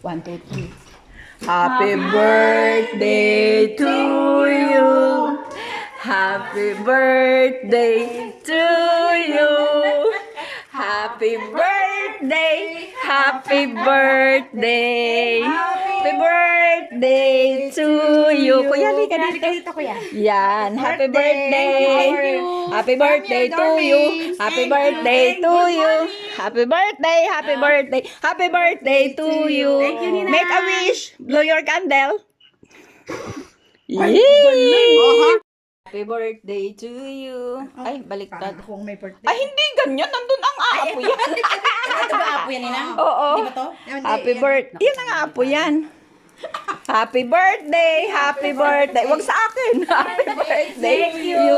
1, 2, 3. Happy birthday to you. Happy birthday to you. Happy birthday. Happy birthday. Happy birthday to you. Kuya, halika dito. Kuya. Yan. Happy birthday. Happy birthday to you. Happy birthday to you. Happy birthday. Happy birthday. Happy birthday to you. Thank you, Nina. Make a wish. Blow your candle. Yay! Happy birthday to you. Ay, baliktad. Kung may birthday. Ay, hindi ganyan. Nandun ang aapo yan. Ito ba apo yan, Nina? Oo. Di ba to? Happy birthday. Yan ang aapo yan. Happy birthday. Happy birthday. Wag sa akin. Happy birthday to you.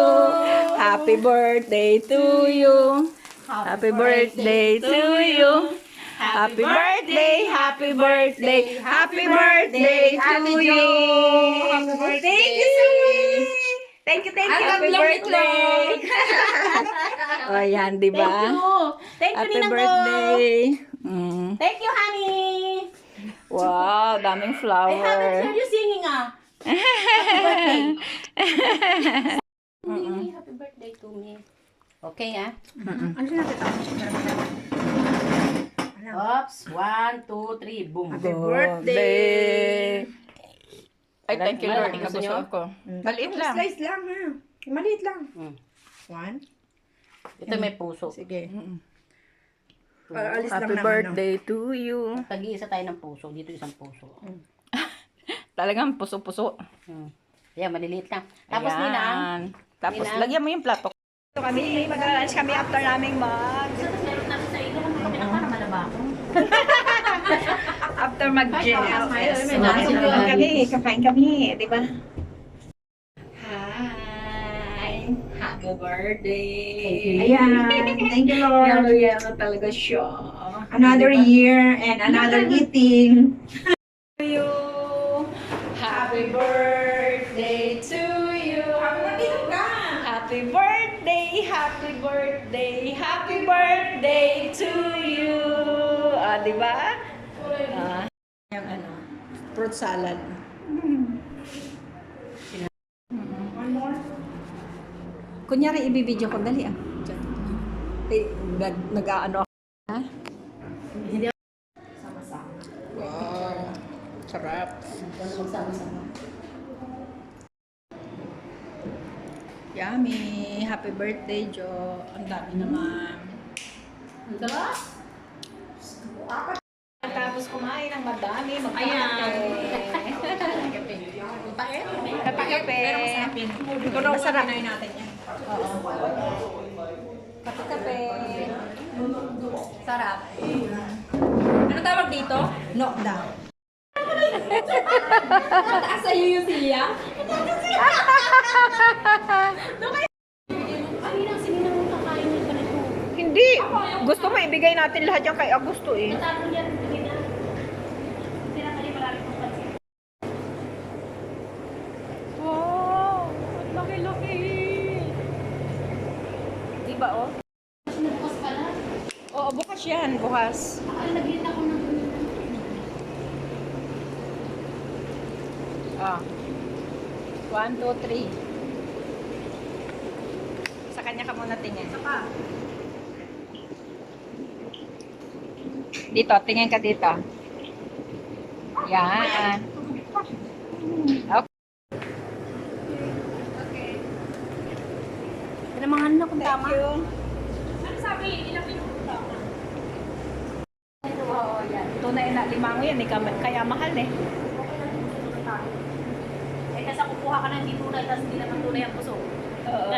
Happy birthday to you. Happy birthday to you. Happy birthday, happy birthday, happy birthday to you. Thank you so much. Thank you. Happy birthday. O yan, di ba? Thank you, Happy Ninang ko. birthday. Thank you, honey. Wow, daming I haven't flower. heard you singing, ah. Happy birthday to me. Okay, ah. Ano Oops. 1, 2, 3. Boom. Happy birthday. Ay, thank you, Lord. Gusto Nabusog nyo? ako. Maliit lang. Slice lang ha. Maliit lang. 1. Ito may puso. Sige. Para alis lang Happy naman. birthday to you. Tag-iisa tayo ng puso. Dito isang puso. Talagang puso-puso. Ayan, maliliit lang. Tapos, Nina, Ayan. Tapos, Nina. lagyan mo yung plato. Ito kami, mag-lunch kami after naming mag... meron namin sa iyo. Malaba ako. After mag-gym. Kakain kami, di ba? Hi! Happy birthday! Ayan. Thank you, Lord. Yellow talaga siya. Another year and another eating. To you. Happy birthday to you. Happy birthday, happy birthday, happy birthday to you. Ah, di ba? Yung ano, fruit salad. One more. Kunyari, ibibidyo ko. Dali ah. Eh, nag-ano ako. Ha? Sama-sama. Wow. Sarap. Magsama-sama. Yummy. Happy birthday, Jo. Ang dami naman. Ang sarap. Tapos kumain ng madami. Kape-kape. Pero masarapin. Pero masarap. Pinayin natin yan. Kape-kape. Sarap. Ano tawag dito? Knockdown. Mataas sa'yo yung siya? Hindi. Gusto mo ibigay natin lahat yan kay Augusto eh. Wow. Laki-laki. Diba oh? Oo, bukas yan. Bukas. Ah. 1, 2, 3. Sa kanya ka muna tingin. Dito, tingin ka dito. Yan. Okay. Pinamahan na kung tama. Thank you. Oo, yan. Tunay na limango yan. Kaya mahal eh. Eh, kasi kukuha ka na hindi tunay, tapos hindi naman tunay ang puso. Oo.